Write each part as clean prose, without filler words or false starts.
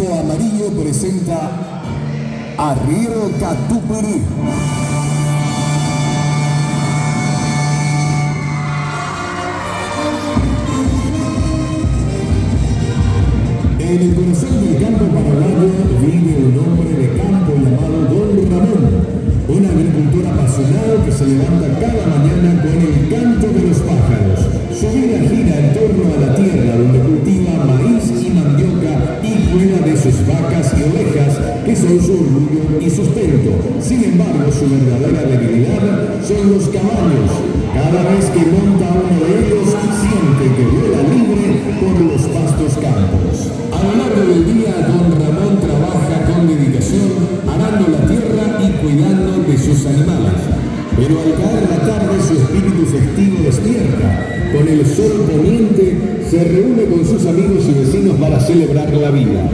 Grupo Amarillo presenta Arriero Catupirí. En el corazón del campo paraguayo vive un hombre de campo llamado Don Ramón, un agricultor apasionado que se levanta cada mañana con el canto de los pájaros. Su vida gira en torno a la tierra donde cultiva maíz y mandioca y cuida de sus vacas y ovejas, que son su orgullo y sustento. Sin embargo, su verdadera debilidad son los caballos. Cada vez que monta uno de ellos, siente que vuela libre por los vastos campos. A lo largo del día, Don Ramón trabaja con dedicación, arando la tierra y cuidando de sus animales. Pero al caer la tarde, su espíritu festivo despierta. Con el sol poniente, se reúne con sus amigos y vecinos para celebrar la vida.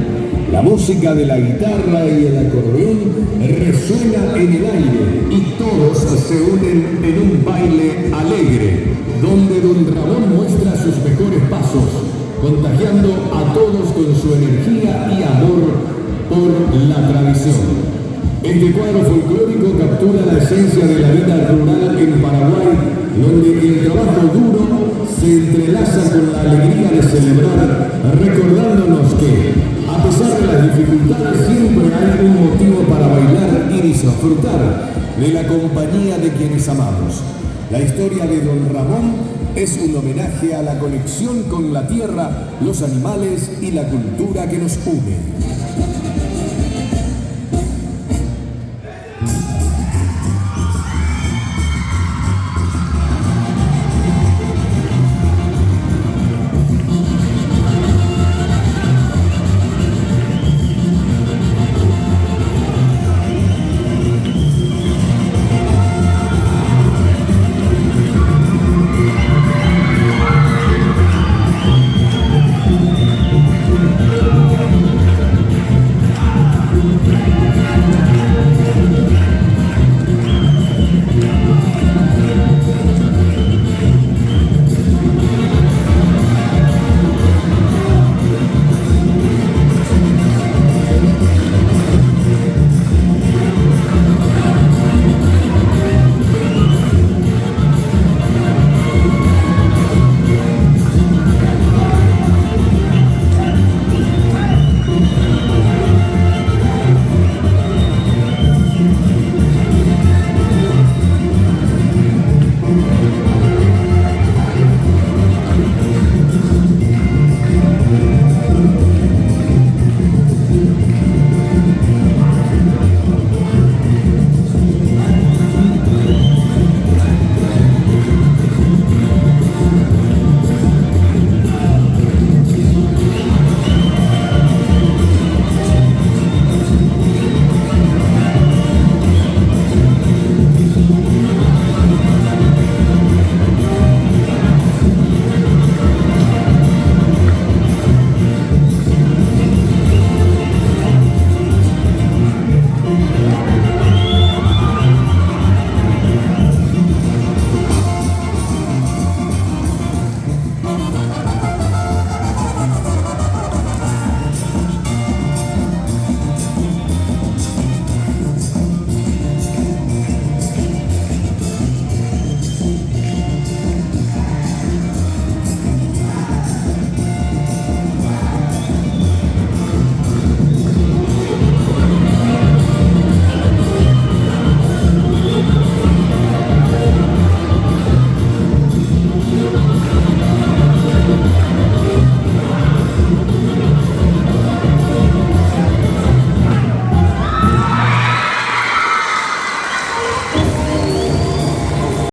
La música de la guitarra y el acordeón resuena en el aire y todos se unen en un baile alegre, donde Don Ramón muestra sus mejores pasos, contagiando a todos con su energía y amor por la tradición. Este cuadro folclórico captura la esencia de la vida rural en Paraguay, donde el trabajo duro se entrelaza con la alegría de celebrar, recordándonos que, a pesar de las dificultades, siempre hay un motivo para bailar y disfrutar de la compañía de quienes amamos. La historia de Don Ramón es un homenaje a la conexión con la tierra, los animales y la cultura que nos une.